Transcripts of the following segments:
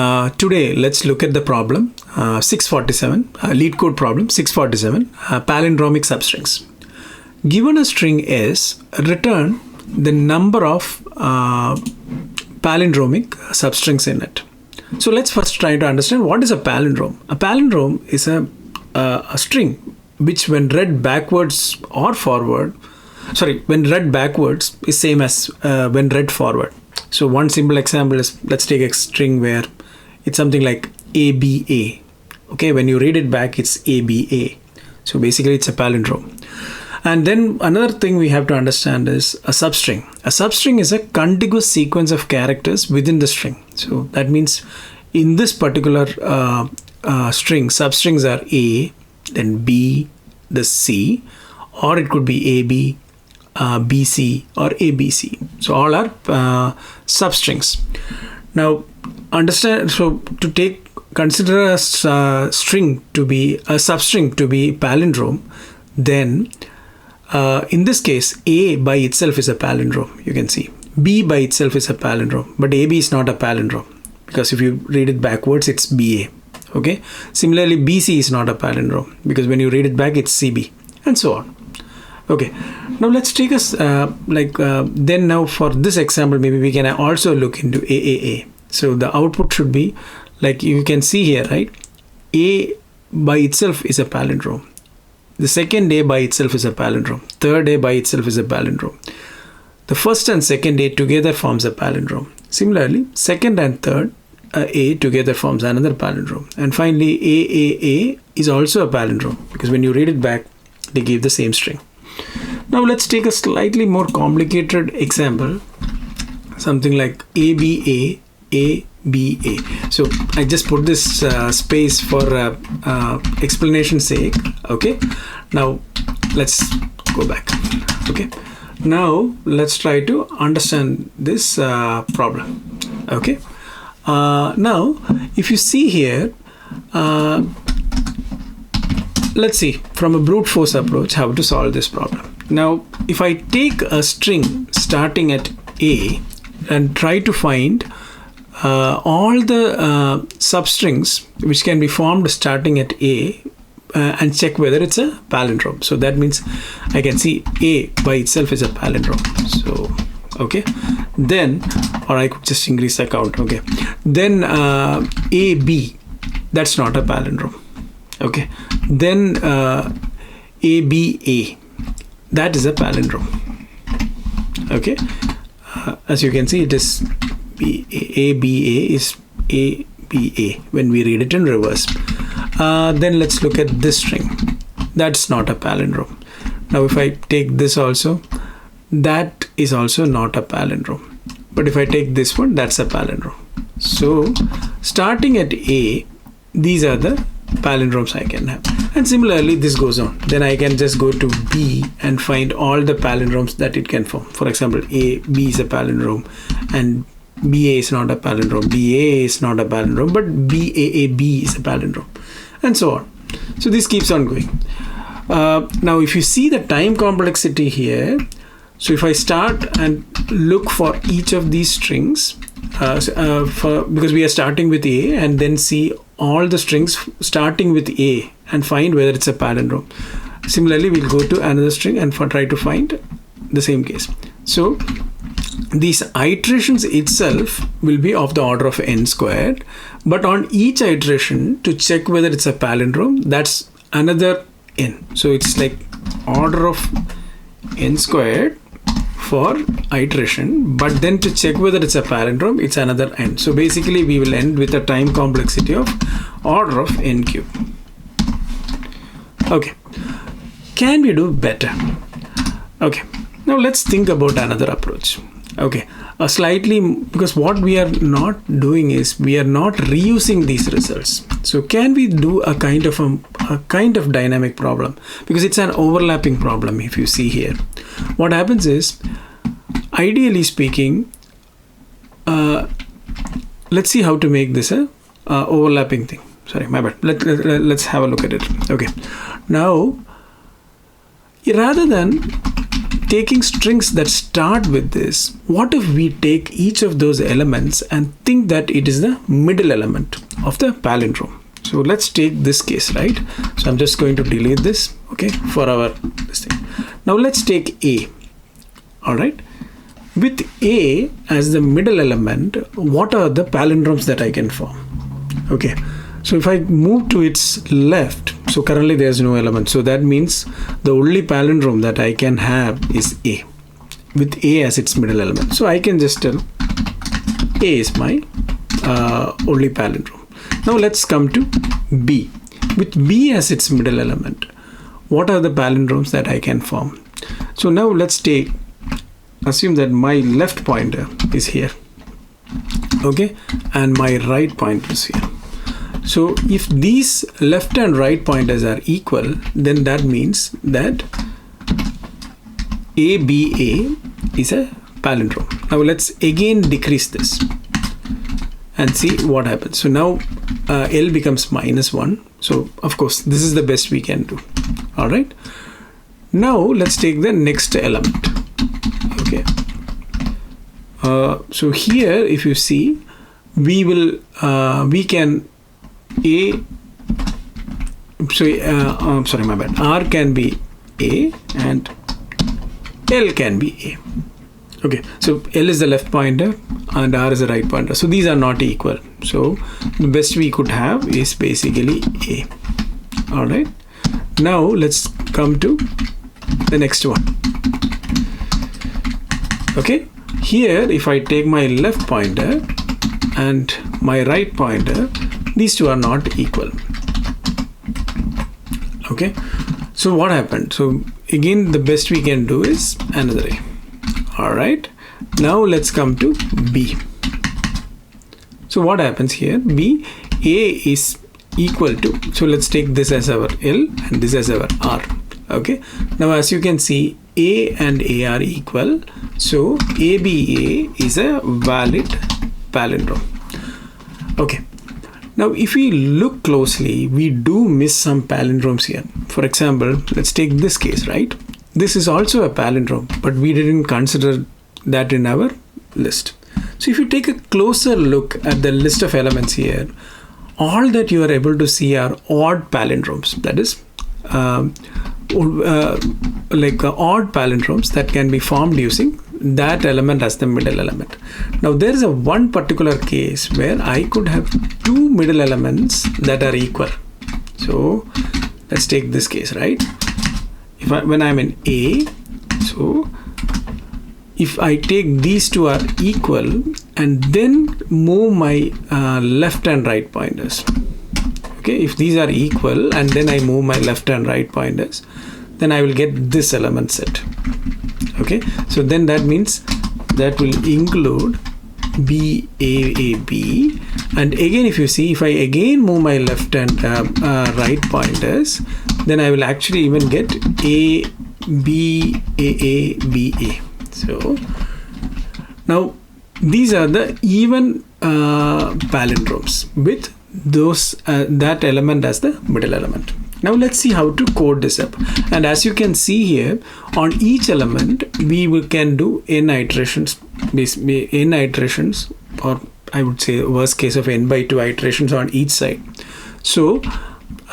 Today, let's look at the problem 647, LeetCode problem 647, palindromic substrings. Given a string S, return the number of palindromic substrings in it. So let's first try to understand what is a palindrome. A palindrome is a string which, when read backwards or forward, when read backwards is same as when read forward. So one simple example is, let's take a string where it's something like ABA. Okay, when you read it back, it's ABA. So basically it's a palindrome. And then another thing we have to understand is a substring. A substring is a contiguous sequence of characters within the string. So that means in this particular string, substrings are A, then B, the C, or it could be AB, BC, or ABC. So all are substrings. Now understand, so to consider a string to be a substring to be palindrome, then in this case A by itself is a palindrome. You can see B by itself is a palindrome, but AB is not a palindrome because if you read it backwards it's BA. Okay, similarly BC is not a palindrome because when you read it back it's CB, and so on. Okay, now let's take us then now for this example maybe we can also look into AAA. So the output should be like you can see here, right? A by itself is a palindrome. The second A by itself is a palindrome. Third A by itself is a palindrome. The first and second A together forms a palindrome. Similarly, second and third A together forms another palindrome. And finally, AAA is also a palindrome because when you read it back, they give the same string. Now let's take a slightly more complicated example. Something like ABA, ABA. So I just put this space for explanation's sake. Okay. Now let's go back. Okay. Now let's try to understand this problem. Okay. Now if you see here, let's see from a brute force approach how to solve this problem. Now if I take a string starting at A and try to find all the substrings which can be formed starting at A and check whether it's a palindrome. So that means I can see A by itself is a palindrome. So okay, then, or I could just increase the count. Okay, then AB, that's not a palindrome. Okay, then ABA, that is a palindrome. Okay, as you can see it is ABA is ABA when we read it in reverse. Then let's look at this string. That's not a palindrome. Now if I take this also, that is also not a palindrome. But if I take this one, that's a palindrome. So starting at A, these are the palindromes I can have. And similarly this goes on. Then I can just go to B and find all the palindromes that it can form. For example, B is a palindrome and BA is not a palindrome, BA is not a palindrome, but BAAB is a palindrome, and so on. So this keeps on going. Now if you see the time complexity here, so if I start and look for each of these strings, because we are starting with A, and then see all the strings starting with A and find whether it's a palindrome. Similarly, we'll go to another string and try to find the same case. So these iterations itself will be of the order of n squared, but on each iteration to check whether it's a palindrome, that's another n. So it's like order of n squared for iteration, but then to check whether it's a palindrome, it's another n. So basically we will end with a time complexity of order of n cube. Okay, can we do better? Okay, now let's think about another approach. Okay, because what we are not doing is we are not reusing these results. So can we do a kind of dynamic problem? Because it's an overlapping problem. If you see here, what happens is, ideally speaking, let's see how to make this a overlapping thing. Sorry, my bad. Let's have a look at it. Okay, now rather than taking strings that start with this, what if we take each of those elements and think that it is the middle element of the palindrome? So let's take this case, right? So I'm just going to delete this, okay, for this thing. Now let's take A. All right. With A as the middle element, what are the palindromes that I can form? Okay. So if I move to its left, so currently there's no element. So that means the only palindrome that I can have is A, with A as its middle element. So I can just tell A is my only palindrome. Now let's come to B. With B as its middle element, what are the palindromes that I can form? So now let's assume that my left pointer is here, okay, and my right pointer is here. So if these left and right pointers are equal, then that means that ABA is a palindrome. Now let's again decrease this and see what happens. So now L becomes -1. So of course this is the best we can do. All right. Now let's take the next element. Okay. So here, if you see, we can sorry, my bad. R can be A and L can be A. Okay, so L is the left pointer and R is the right pointer. So these are not equal. So the best we could have is basically A. All right. Now let's come to the next one. Okay. Here, if I take my left pointer and my right pointer, these two are not equal. Okay. So what happened? So again, the best we can do is another A. All right. Now let's come to B. So what happens here? B, A is equal to, so let's take this as our L and this as our R. Okay. Now as you can see, A and A are equal. So ABA is a valid palindrome. Okay. Now if we look closely, we do miss some palindromes here. For example, let's take this case, right? This is also a palindrome, but we didn't consider that in our list. So if you take a closer look at the list of elements here, all that you are able to see are odd palindromes. That is like odd palindromes that can be formed using that element as the middle element. Now there is one particular case where I could have two middle elements that are equal. So let's take this case, right? When I'm in A, so if I take these two are equal and then move my left and right pointers. Okay, if these are equal and then I move my left and right pointers, then I will get this element set. Okay, so then that means that will include BAAB, and again if you see, if I again move my left and right pointers, then I will actually even get ABAABA. So now these are the even palindromes with those that element as the middle element. Now let's see how to code this up. And as you can see here, on each element we can do n iterations, n iterations, or I would say worst case of n by 2 iterations on each side. So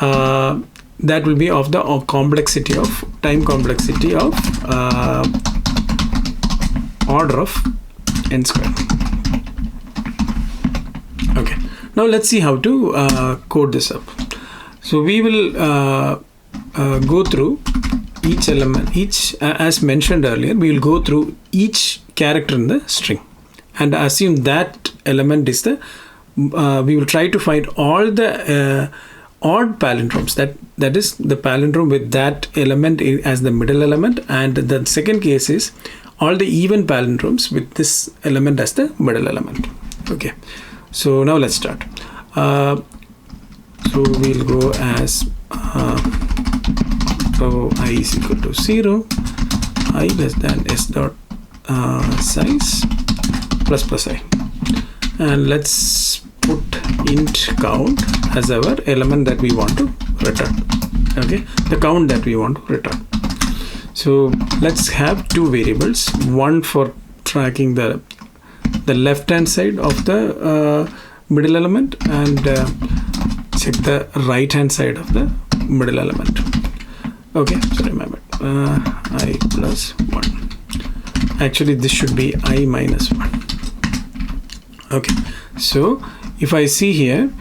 that will be of the complexity of time complexity of order of n square. Okay, now let's see how to code this up. So we will go through each element, as mentioned earlier, we will go through each character in the string and assume that element is the, we will try to find all the odd palindromes, that is the palindrome with that element as the middle element, and the second case is all the even palindromes with this element as the middle element. Okay, so now let's start. So we'll go as so I is equal to 0, I less than s dot size plus I, and let's put int count as our element that we want to return. Okay, the count that we want to return. So let's have two variables, one for tracking the left hand side of the middle element, and check the right hand side of the middle element. Okay, sorry, my bad. I plus 1. Actually this should be I minus 1. Okay, so if I see here,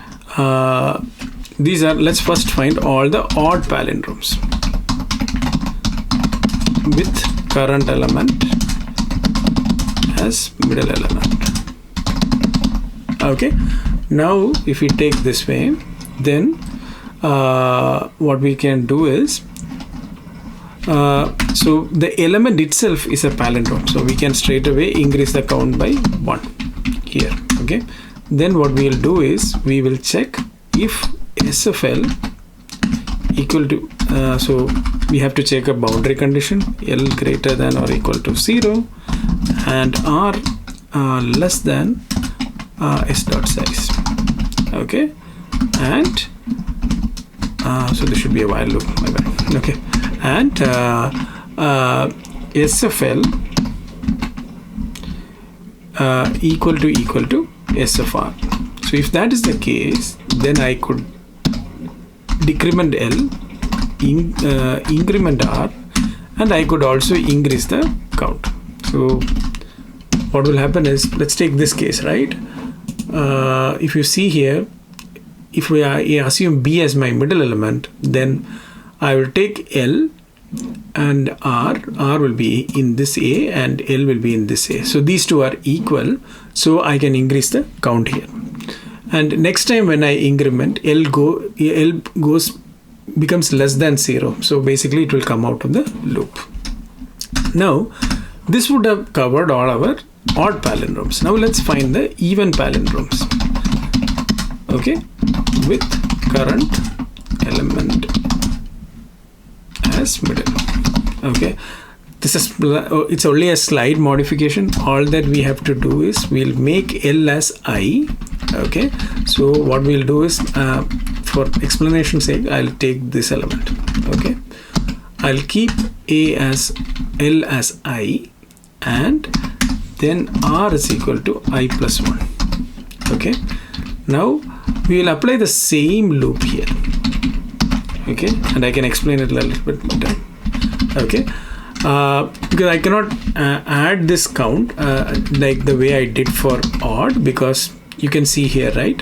these are, let's first find all the odd palindromes with current element as middle element. Okay, now if we take this way, then what we can do is, so the element itself is a palindrome, so we can straight away increase the count by 1 here. Okay, then what we will do is we will check if SFL equal to, so we have to check a boundary condition, L greater than or equal to 0 and R less than S dot size. Okay, and so this should be a while loop, my bad. Okay, and SFL equal to SFR. So if that is the case, then I could decrement L, increment R, and I could also increase the count. So what will happen is, let's take this case, right? If you see here, if we assume B as my middle element, then I will take L and R will be in this A and L will be in this A. So these two are equal, so I can increase the count here. And next time when I increment, L becomes less than 0. So basically it will come out of the loop. Now this would have covered all our odd palindromes. Now let's find the even palindromes. Okay, with current element as middle. Okay, this is, it's only a slide modification. All that we have to do is we'll make L as I. Okay, so what we'll do is, for explanation sake, I'll take this element. Okay, I'll keep A as L as I, and then R is equal to I plus 1. Okay, now we will apply the same loop here. Okay, and I can explain it a little bit better. Okay, because I cannot add this count like the way I did for odd, because you can see here, right?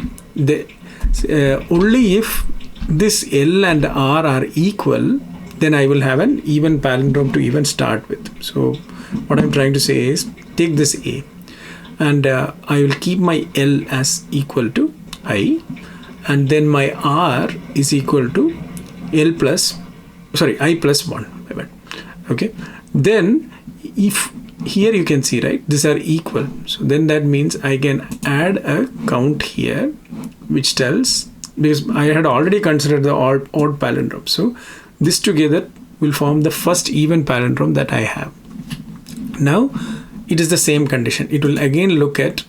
Only if this L and R are equal, then I will have an even palindrome to even start with. So what I'm trying to say is, take this A and I will keep my L as equal to I, and then my R is equal to I plus 1. Okay, then if here you can see, right, these are equal, so then that means I can add a count here which tells, because I had already considered the odd palindrome, so this together will form the first even palindrome that I have. Now it is the same condition. It will again look at,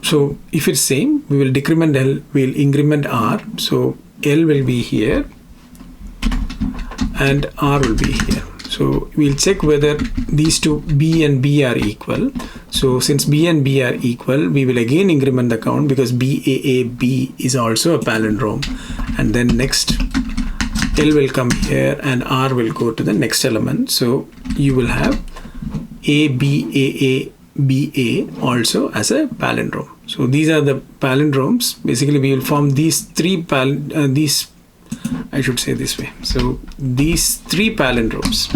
so if it's same, we will decrement L, we will increment R, so L will be here and R will be here. So we'll check whether these two B and B are equal. So since B and B are equal, we will again increment the count, because BAAB is also a palindrome, and then next L will come here and R will go to the next element. So you will have ABAABA also as a palindrome. So these are the palindromes. Basically we will form these three I should say this way. So these three palindromes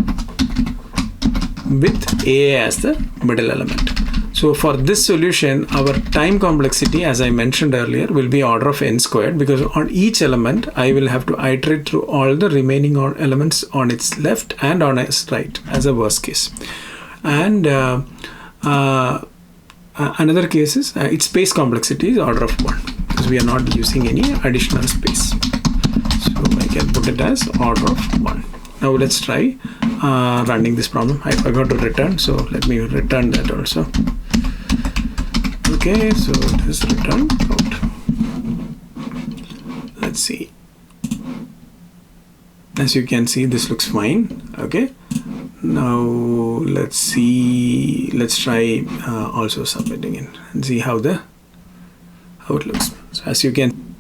with A as the middle element. So for this solution, our time complexity, as I mentioned earlier, will be order of n squared, because on each element I will have to iterate through all the remaining elements on its left and on its right as a worst case. And another case is its space complexity is order of 1, because we are not using any additional space. So I can put it as order of 1. Now let's try running this problem. I forgot to return, so let me return that also. Okay, so this return out. Let's see. As you can see, this looks fine. Okay, now let's see, let's try also submitting it and see how it looks. So as you can